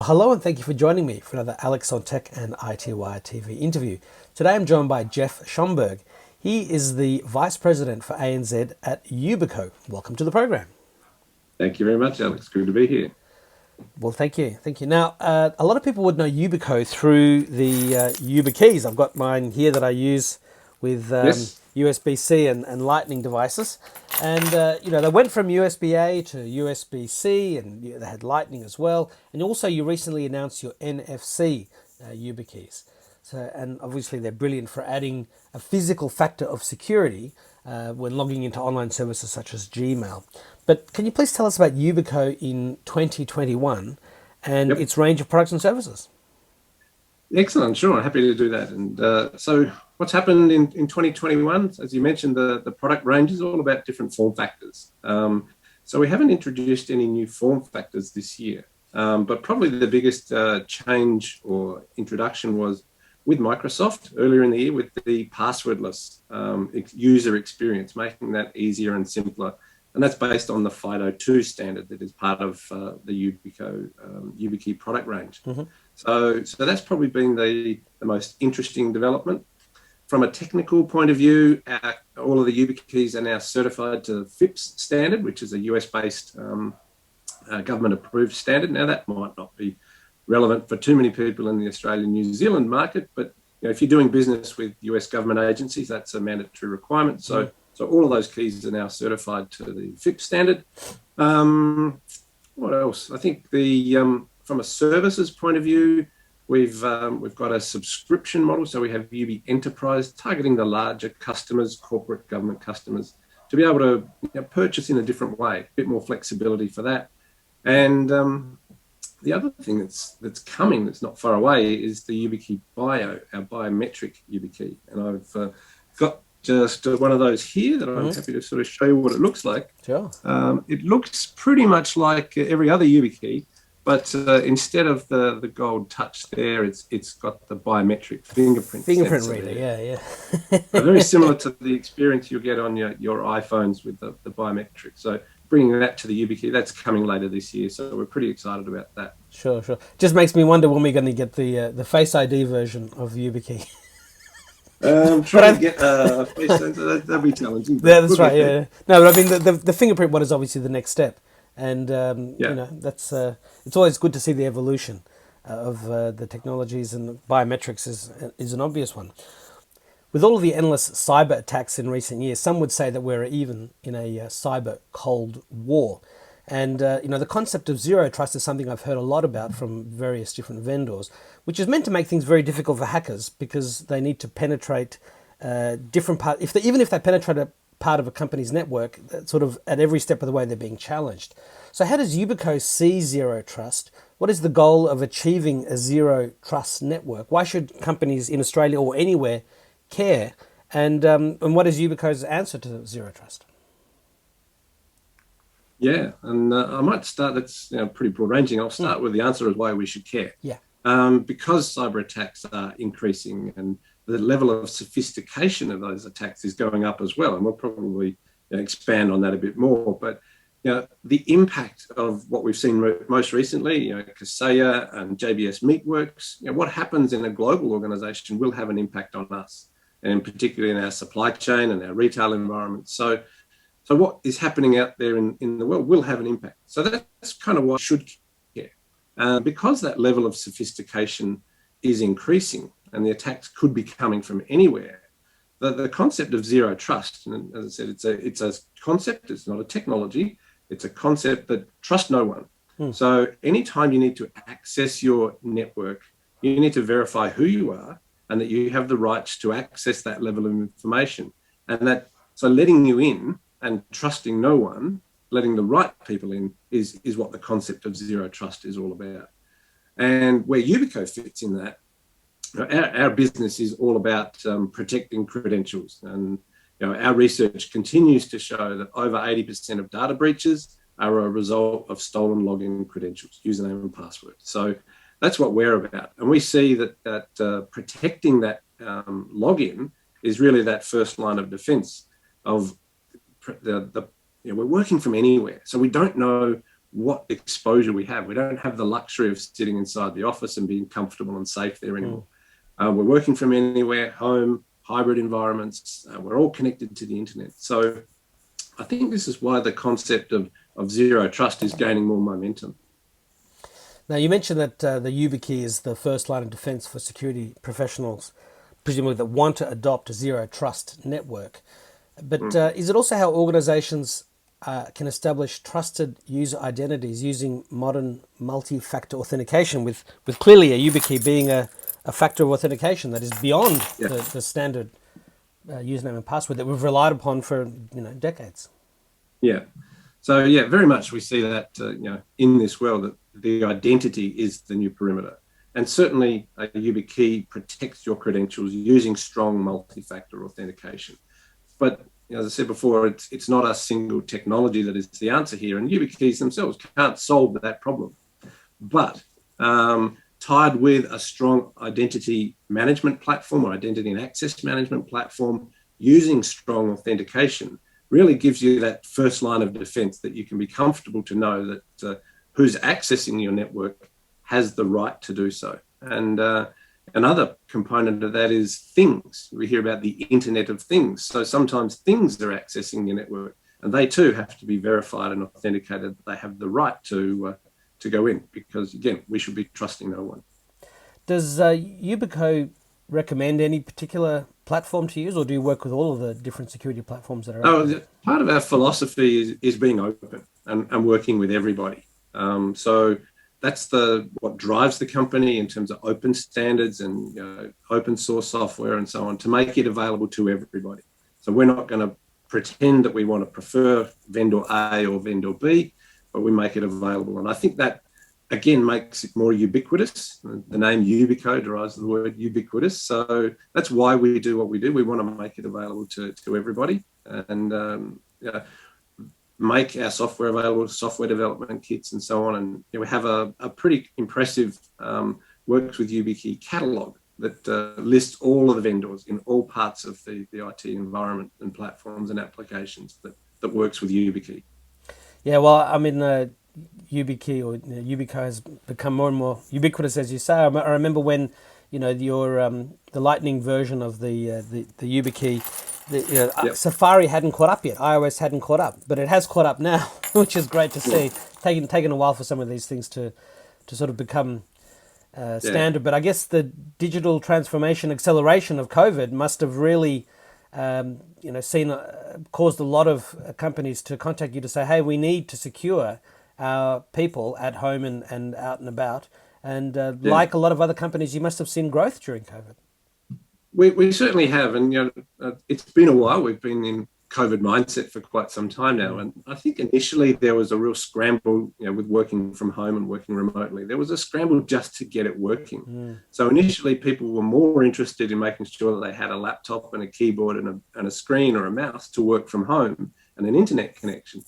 Hello and thank you for joining me for another Alex on Tech and iTWireTV interview. Today I'm joined by Geoff Schomburgk. He is the Vice President for ANZ at Yubico. Welcome to the program. Thank you very much, Alex. Good to be here. Well, thank you. Thank you. Now, a lot of people would know Yubico through the Yubikeys. I've got mine here that I use with Yes. USB-C and Lightning devices. And, they went from USB-A to USB-C and they had Lightning as well. And also you recently announced your NFC Yubikeys. So, and obviously they're brilliant for adding a physical factor of security when logging into online services such as Gmail. But can you please tell us about Yubico in 2021 and Yep. its range of products and services? Excellent. Sure. Happy to do that. And so what's happened in 2021, as you mentioned, the product range is all about different form factors. So we haven't introduced any new form factors this year. But probably the biggest change or introduction was with Microsoft earlier in the year with the passwordless user experience, making that easier and simpler. And that's based on the FIDO2 standard that is part of the Yubico Yubikey product range. Mm-hmm. So that's probably been the most interesting development. From a technical point of view, all of the Yubikeys are now certified to the FIPS standard, which is a US-based government-approved standard. Now, that might not be relevant for too many people in the Australian-New Zealand market, but if you're doing business with US government agencies, that's a mandatory requirement. So all of those keys are now certified to the FIPS standard. What else? I think from a services point of view, we've got a subscription model. So we have Yubi Enterprise targeting the larger customers, corporate government customers, to be able to purchase in a different way, a bit more flexibility for that. And the other thing that's coming, that's not far away, is the Yubikey Bio, our biometric Yubikey. And I've got just one of those here that I'm happy to sort of show you what it looks like. Sure. It looks pretty much like every other Yubikey, but instead of the gold touch there, it's got the biometric fingerprint Fingerprint reader, there. yeah. Very similar to the experience you'll get on your iPhones with the biometric. So bringing that to the Yubikey, that's coming later this year. So we're pretty excited about that. Sure. Just makes me wonder when we're going to get the Face ID version of Yubikey. Trying to get a face sensor, that'll be challenging. Yeah, that's right. Yeah. No, but I mean the fingerprint one is obviously the next step, and that's it's always good to see the evolution of the technologies, and biometrics is an obvious one. With all of the endless cyber attacks in recent years, some would say that we're even in a cyber cold war. And, the concept of zero trust is something I've heard a lot about from various different vendors, which is meant to make things very difficult for hackers because they need to penetrate different parts. Even if they penetrate a part of a company's network, sort of at every step of the way they're being challenged. So how does Yubico see zero trust? What is the goal of achieving a zero trust network? Why should companies in Australia or anywhere care? And what is Yubico's answer to zero trust? Yeah, and I might start. That's pretty broad ranging. I'll start with the answer of why we should care. Yeah. Because cyber attacks are increasing and the level of sophistication of those attacks is going up as well, and we'll probably expand on that a bit more. But the impact of what we've seen most recently, Kaseya and JBS Meatworks, what happens in a global organisation will have an impact on us, and particularly in our supply chain and our retail environment. So what is happening out there in the world will have an impact. So that's kind of why we should care. Because that level of sophistication is increasing and the attacks could be coming from anywhere, the concept of zero trust, and as I said, it's a concept, it's not a technology, it's a concept that trust no one. So anytime you need to access your network, you need to verify who you are and that you have the rights to access that level of information. So letting you in and trusting no one, letting the right people in, is what the concept of zero trust is all about. And where Yubico fits in that, our business is all about protecting credentials. And our research continues to show that over 80% of data breaches are a result of stolen login credentials, username and password. So that's what we're about. And we see that protecting that login is really that first line of defense of we're working from anywhere. So we don't know what exposure we have. We don't have the luxury of sitting inside the office and being comfortable and safe there anymore. We're working from anywhere, home, hybrid environments. We're all connected to the internet. So I think this is why the concept of zero trust is gaining more momentum. Now, you mentioned that the Yubikey is the first line of defense for security professionals, presumably that want to adopt a zero trust network. But is it also how organizations can establish trusted user identities using modern multi-factor authentication, with clearly a Yubikey being a factor of authentication that is beyond the standard username and password that we've relied upon for decades? Yeah. So yeah, very much we see that in this world that the identity is the new perimeter, and certainly a Yubikey protects your credentials using strong multi-factor authentication. But as I said before, it's not a single technology that is the answer here, and Yubikeys themselves can't solve that problem. But tied with a strong identity management platform or identity and access management platform using strong authentication really gives you that first line of defense, that you can be comfortable to know that who's accessing your network has the right to do so. And another component of that is things. We hear about the Internet of Things. So sometimes things are accessing your network, and they too have to be verified and authenticated that they have the right to go in, because again, we should be trusting no one. Does Yubico recommend any particular platform to use, or do you work with all of the different security platforms that are out there? Part of our philosophy is being open and working with everybody. So that's what drives the company in terms of open standards and open source software and so on, to make it available to everybody. So we're not going to pretend that we want to prefer vendor A or vendor B, but we make it available. And I think that, again, makes it more ubiquitous. The name Yubico derives the word ubiquitous. So that's why we do what we do. We want to make it available to everybody, and make our software available, software development kits and so on. And we have a pretty impressive Works with Yubikey catalog that lists all of the vendors in all parts of the IT environment and platforms and applications that works with Yubikey. Yeah, well, I mean, Yubikey or Yubico has become more and more ubiquitous, as you say. I remember when the Lightning version of the Yubikey, Safari hadn't caught up yet. iOS hadn't caught up, but it has caught up now, which is great to see. Taken a while for some of these things to sort of become standard, but I guess the digital transformation acceleration of COVID must have really caused a lot of companies to contact you to say, hey, we need to secure our people at home and out and about. And like a lot of other companies, you must have seen growth during COVID. We certainly have. And it's been a while. We've been in COVID mindset for quite some time now. And I think initially there was a real scramble, with working from home and working remotely. There was a scramble just to get it working. So initially people were more interested in making sure that they had a laptop and a keyboard and a screen or a mouse to work from home and an internet connection.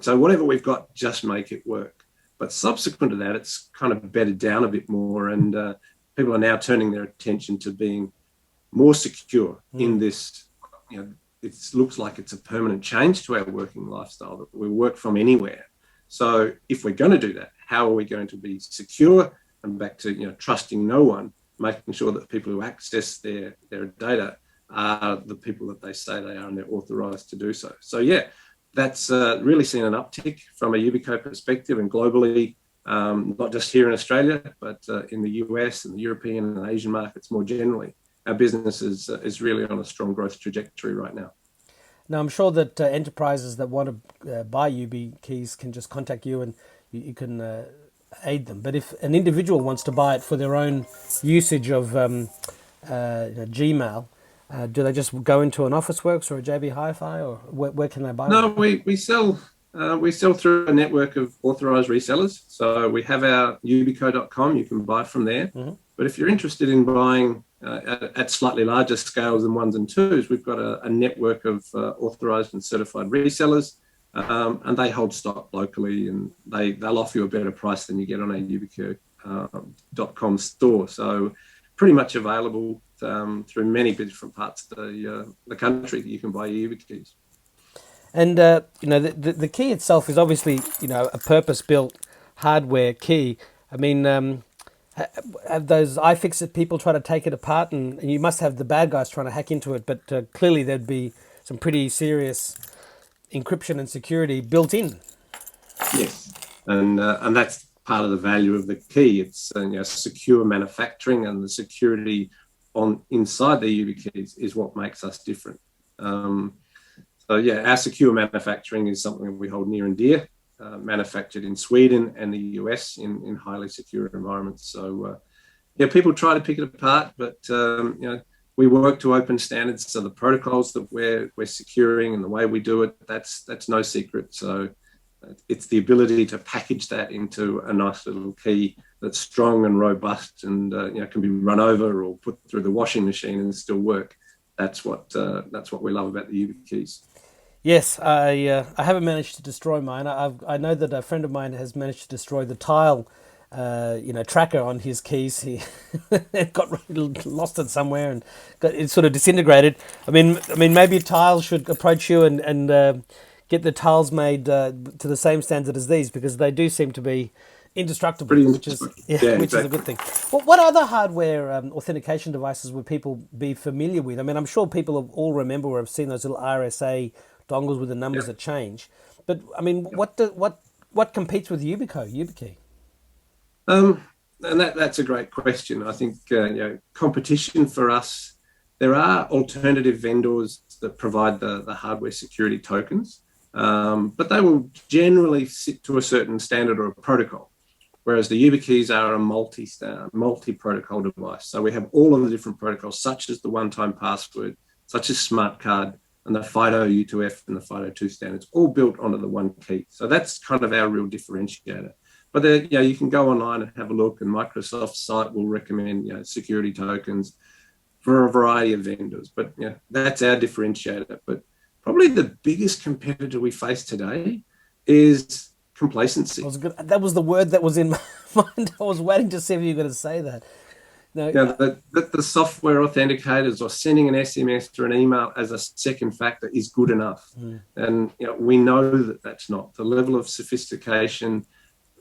So whatever we've got, just make it work. But subsequent to that, it's kind of bedded down a bit more, and people are now turning their attention to being more secure in this. It looks like it's a permanent change to our working lifestyle, that we work from anywhere. So if we're going to do that, how are we going to be secure? And back to trusting no one, making sure that people who access their data are the people that they say they are, and they're authorized to do so. So yeah, that's really seen an uptick from a Yubico perspective, and globally, not just here in Australia, but in the US and the European and Asian markets more generally. Our business is really on a strong growth trajectory right now. Now, I'm sure that enterprises that want to buy Yubikeys can just contact you, and you can aid them. But if an individual wants to buy it for their own usage of Gmail, do they just go into an Officeworks or a JB Hi-Fi, or where can they buy it? No, we sell through a network of authorized resellers. So we have our yubico.com. You can buy from there. But if you're interested in buying at slightly larger scales than ones and twos, we've got a network of authorized and certified resellers, and they hold stock locally, and they'll offer you a better price than you get on a yubico.com store. So pretty much available through many different parts of the country that you can buy your Yubikeys. And the key itself is obviously a purpose-built hardware key. I mean, have those iFixit people try to take it apart, and you must have the bad guys trying to hack into it. But clearly, there'd be some pretty serious encryption and security built in. Yes, and that's part of the value of the key. It's secure manufacturing, and the security on inside the Yubikeys is what makes us different. So yeah, our secure manufacturing is something we hold near and dear. Manufactured in Sweden and the US in highly secure environments. So people try to pick it apart, but we work to open standards. So the protocols that we're securing and the way we do it, that's no secret. So it's the ability to package that into a nice little key that's strong and robust, and can be run over or put through the washing machine and still work. That's what we love about the Yubikeys. Yes, I haven't managed to destroy mine. I know that a friend of mine has managed to destroy the tile, tracker on his keys. He got lost it somewhere and it sort of disintegrated. I mean, maybe Tile should approach you and get the tiles made to the same standard as these, because they do seem to be indestructible, which is a good thing. Well, what other hardware authentication devices would people be familiar with? I mean, I'm sure people all remember or have seen those little RSA dongles with the numbers that change. But I mean, what competes with Yubikey? And that's a great question. I think competition for us. There are alternative vendors that provide the hardware security tokens, but they will generally sit to a certain standard or a protocol. Whereas the Yubikeys are a multi-protocol device. So we have all of the different protocols, such as the one-time password, such as smart card, and the FIDO U2F and the FIDO2 standards, all built onto the one key. So that's kind of our real differentiator. But you can go online and have a look, and Microsoft's site will recommend security tokens for a variety of vendors. But that's our differentiator. But probably the biggest competitor we face today is complacency. That was the word that was in my mind. I was waiting to see if you were going to say that. No, the software authenticators or sending an SMS or an email as a second factor is good enough. And we know that that's not. The level of sophistication,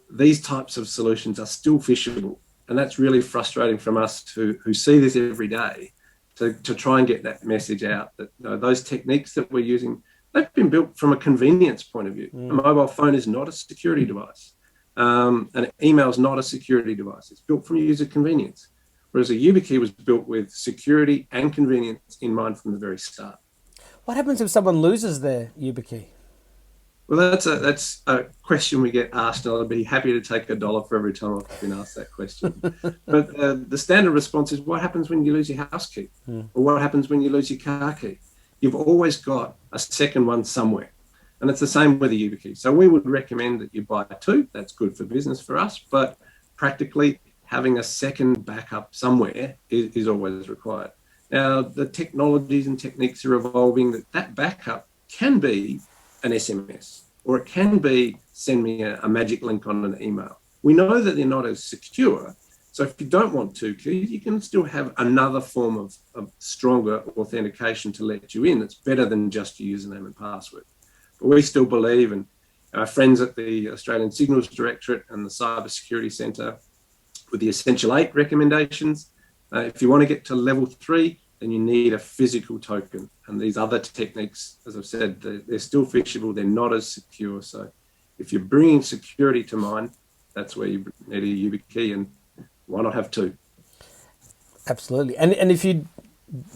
these types of solutions are still phishable. And that's really frustrating from us who see this every day to try and get that message out that those techniques that we're using, they've been built from a convenience point of view. A mobile phone is not a security device. An email is not a security device. It's built from user convenience. Whereas a Yubikey was built with security and convenience in mind from the very start. What happens if someone loses their Yubikey? Well, that's a question we get asked, and I'd be happy to take $1 for every time I've been asked that question. But the standard response is, what happens when you lose your house key? Or what happens when you lose your car key? You've always got a second one somewhere. And it's the same with the Yubikey. So we would recommend that you buy two. That's good for business for us, but practically having a second backup somewhere is always required. Now, the technologies and techniques are evolving that backup can be an SMS, or it can be send me a magic link on an email. We know that they're not as secure. So if you don't want two keys, you can still have another form of stronger authentication to let you in that's better than just your username and password. But we still believe, and our friends at the Australian Signals Directorate and the Cyber Security Centre, with the Essential 8 recommendations, if you want to get to level 3, then you need a physical token. And these other techniques, as I've said, they're still phishable. They're not as secure. So if you're bringing security to mind, that's where you need a Yubikey, and why not have two? Absolutely. And if you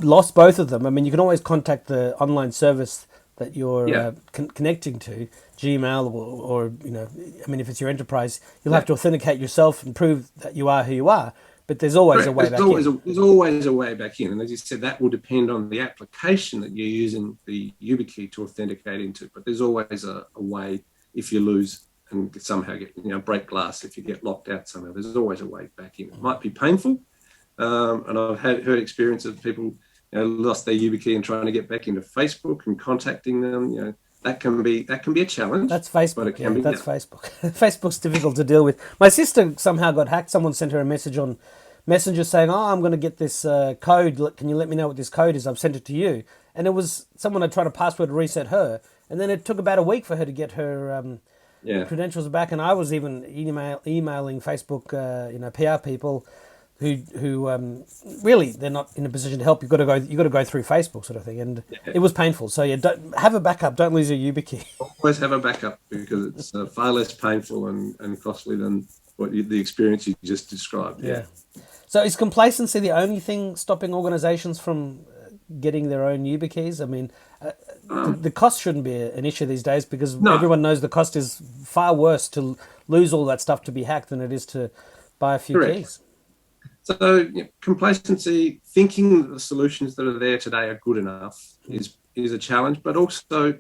lost both of them, I mean, you can always contact the online service that you're connecting to, Gmail or I mean, if it's your enterprise, you'll have to authenticate yourself and prove that you are who you are. But there's always a way back in. There's always a way back in. And as you said, that will depend on the application that you're using the Yubikey to authenticate into. But there's always a way if you lose and somehow get, break glass, if you get locked out somehow, there's always a way back in. It might be painful. And I've heard experience of people lost their Yubikey and trying to get back into Facebook and contacting them. That can be a challenge. That's Facebook. But it can be Facebook. Facebook's difficult to deal with. My sister somehow got hacked. Someone sent her a message on Messenger saying, "Oh, I'm going to get this code. Can you let me know what this code is? I've sent it to you." and it was someone had tried to password reset her, and then it took about a week for her to get her credentials back. And I was even emailing Facebook, PR people who really they're not in a position to help. You got to go through Facebook sort of thing, and it was painful. So don't have a backup. Don't lose your Yubikey. Always have a backup, because it's far less painful and costly than the experience you just described. Yeah. So is complacency the only thing stopping organisations from getting their own Yubikeys? I mean, the cost shouldn't be an issue these days, because everyone knows the cost is far worse to lose all that stuff to be hacked than it is to buy a few keys. So complacency, thinking that the solutions that are there today are good enough is a challenge, but also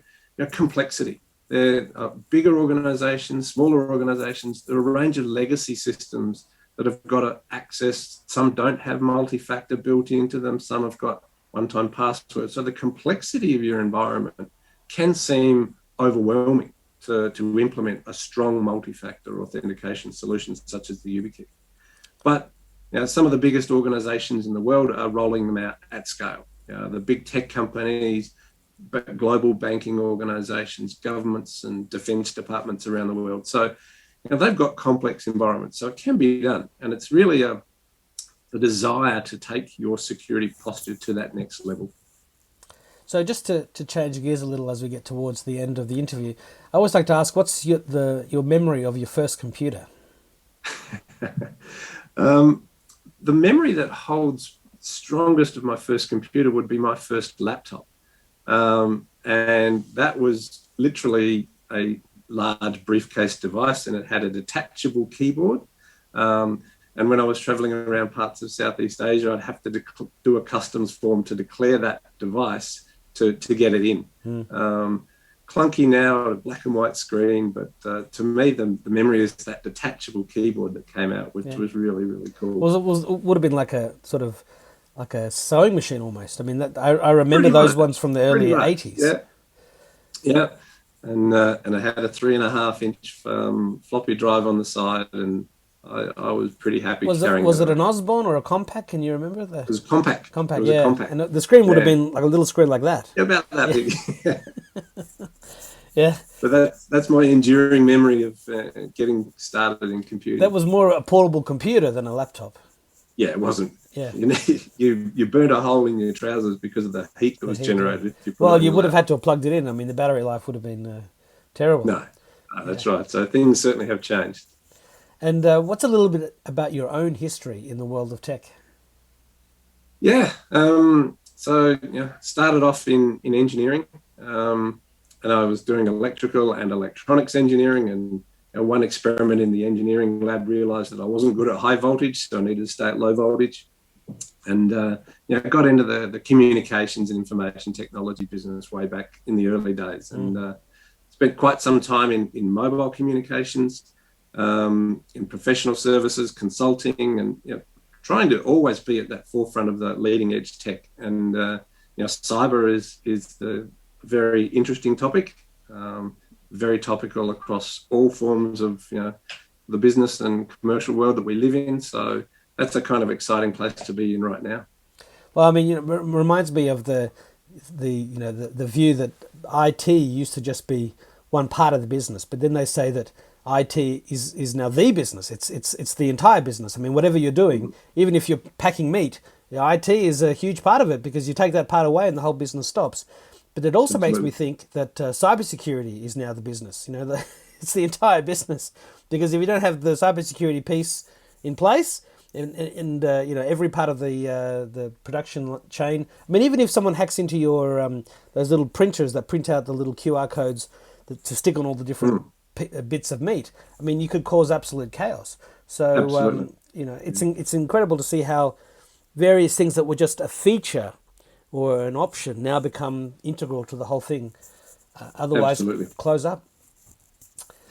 complexity. There are bigger organisations, smaller organisations. There are a range of legacy systems that have got access. Some don't have multi-factor built into them. Some have got one-time passwords. So the complexity of your environment can seem overwhelming to implement a strong multi-factor authentication solution such as the Yubikey. But some of the biggest organizations in the world are rolling them out at scale. The big tech companies, global banking organizations, governments and defense departments around the world. So they've got complex environments, so it can be done. And it's really the desire to take your security posture to that next level. So just to change gears a little as we get towards the end of the interview, I always like to ask, what's your memory of your first computer? The memory that holds strongest of my first computer would be my first laptop. And that was literally a large briefcase device, and it had a detachable keyboard. And when I was traveling around parts of Southeast Asia, I'd have to do a customs form to declare that device to get it in. Clunky now, a black and white screen, but to me, the memory is that detachable keyboard that came out, which was really, really cool. Would have been like a sort of like a sewing machine almost. I mean, I remember those ones from the early 80s. Yeah. And I had a 3.5-inch floppy drive on the side, and I was pretty happy carrying it. Was it an Osborne or a compact? Can you remember that? It was compact. Compact, it was a compact. And the screen would have been like a little screen like that. About that big. Yeah. But that's my enduring memory of getting started in computing. That was more a portable computer than a laptop. Yeah, it wasn't. Yeah. You burnt a hole in your trousers because of the heat that was generated. You would have had to have plugged it in. I mean, the battery life would have been terrible. No, that's right. So things certainly have changed. And what's a little bit about your own history in the world of tech? Yeah. So started off in engineering, and I was doing electrical and electronics engineering, and one experiment in the engineering lab realized that I wasn't good at high voltage, so I needed to stay at low voltage. And got into the communications and information technology business way back in the early days, and spent quite some time in mobile communications, in professional services, consulting, and trying to always be at that forefront of the leading edge tech. And cyber is the very interesting topic, very topical across all forms of the business and commercial world that we live in. So that's a kind of exciting place to be in right now. Well, I mean, it reminds me of the view that IT used to just be one part of the business, but then they say that IT is now the business. It's the entire business. I mean, whatever you're doing, even if you're packing meat, IT is a huge part of it, because you take that part away and the whole business stops. But it also makes me think that cybersecurity is now the business. It's the entire business, because if you don't have the cybersecurity piece in place, and every part of the production chain. I mean, even if someone hacks into your those little printers that print out the little QR codes to stick on all the different bits of meat, I mean, you could cause absolute chaos. So it's incredible to see how various things that were just a feature or an option now become integral to the whole thing. Otherwise, close up.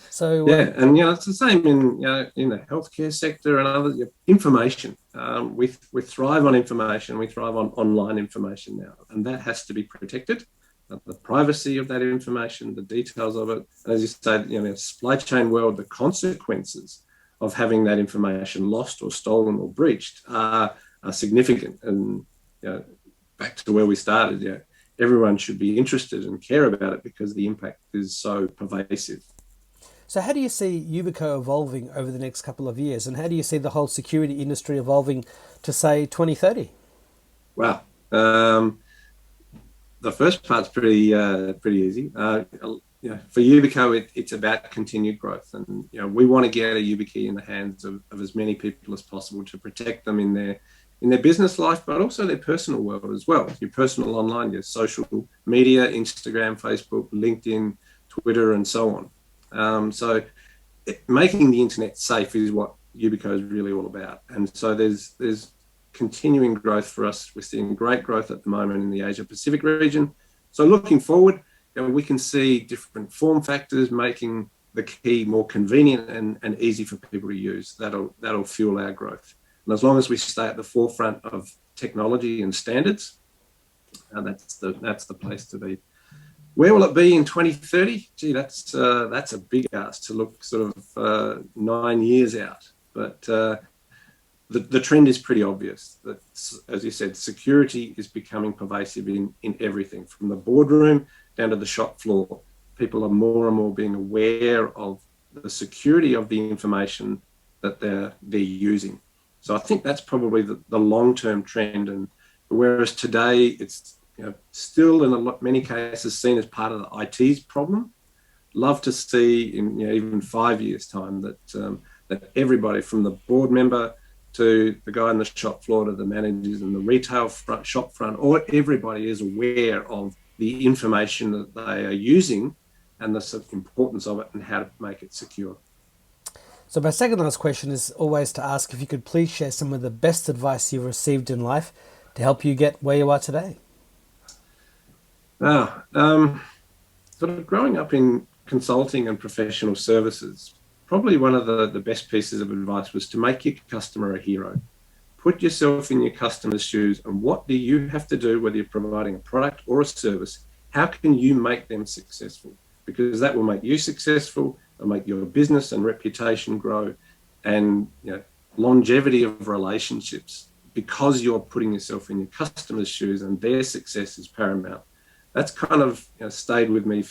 So and it's the same in the healthcare sector and other information. We thrive on information. We thrive on online information now, and that has to be protected. The privacy of that information, the details of it, and as you said, supply chain world, the consequences of having that information lost or stolen or breached are significant. And back to where we started, everyone should be interested and care about it because the impact is so pervasive. So how do you see Yubico evolving over the next couple of years, and how do you see the whole security industry evolving to, say, 2030? Wow. The first part's pretty easy. For Yubico, it's about continued growth, and we want to get a Yubikey in the hands of as many people as possible to protect them in their business life, but also their personal world as well. Your personal online, your social media, Instagram, Facebook, LinkedIn, Twitter, and so on. Making the internet safe is what Yubico is really all about, and so there's continuing growth for us. We're seeing great growth at the moment in the Asia Pacific region. So looking forward, we can see different form factors making the key more convenient and easy for people to use. That'll fuel our growth. And as long as we stay at the forefront of technology and standards, that's the place to be. Where will it be in 2030? Gee, that's a big ask to look sort of 9 years out. But the trend is pretty obvious. That, as you said, security is becoming pervasive in everything, from the boardroom down to the shop floor. People are more and more being aware of the security of the information that they're using. So I think that's probably the long-term trend. And whereas today it's still in many cases seen as part of the IT's problem, love to see in even 5 years' time that everybody from the board member to the guy on the shop floor to the managers in the retail shop front, or everybody is aware of the information that they are using and the importance of it and how to make it secure. So my second last question is always to ask if you could please share some of the best advice you've received in life to help you get where you are today. Sort of growing up in consulting and professional services, probably one of the best pieces of advice was to make your customer a hero. Put yourself in your customer's shoes, and what do you have to do, whether you're providing a product or a service? How can you make them successful? Because that will make you successful, it'll make your business and reputation grow, and longevity of relationships, because you're putting yourself in your customer's shoes and their success is paramount. That's kind of stayed with me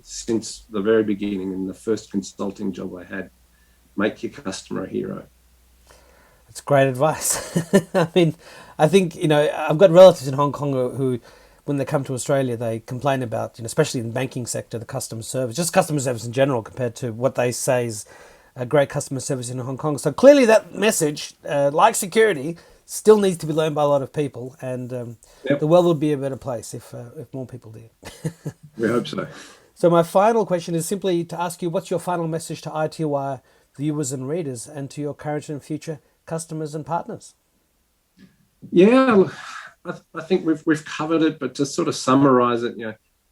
since the very beginning in the first consulting job I had. Make your customer a hero. That's great advice. I mean, I think, I've got relatives in Hong Kong who, when they come to Australia, they complain about, especially in the banking sector, the customer service, just customer service in general compared to what they say is a great customer service in Hong Kong. So clearly that message, like security, still needs to be learned by a lot of people, and the world would be a better place if more people did. We hope so. So my final question is simply to ask you, what's your final message to iTWire viewers and readers, and to your current and future customers and partners? Yeah, I think we've covered it, but to sort of summarize it,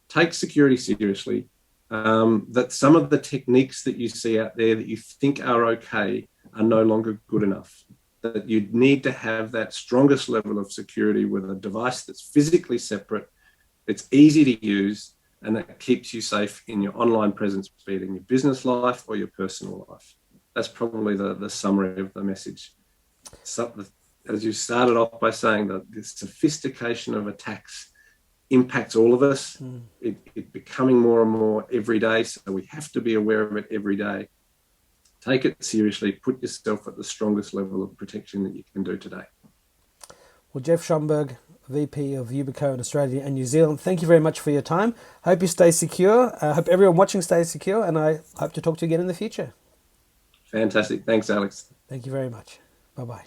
take security seriously. That some of the techniques that you see out there that you think are okay are no longer good enough. That you need to have that strongest level of security with a device that's physically separate, it's easy to use, and that keeps you safe in your online presence, be it in your business life or your personal life. That's probably the summary of the message. So, as you started off by saying, that the sophistication of attacks impacts all of us. It's becoming more and more every day, so we have to be aware of it every day. Take it seriously. Put yourself at the strongest level of protection that you can do today. Well, Geoff Schomburgk, VP of Yubico in Australia and New Zealand, thank you very much for your time. Hope you stay secure. I hope everyone watching stays secure, and I hope to talk to you again in the future. Fantastic. Thanks, Alex. Thank you very much. Bye-bye.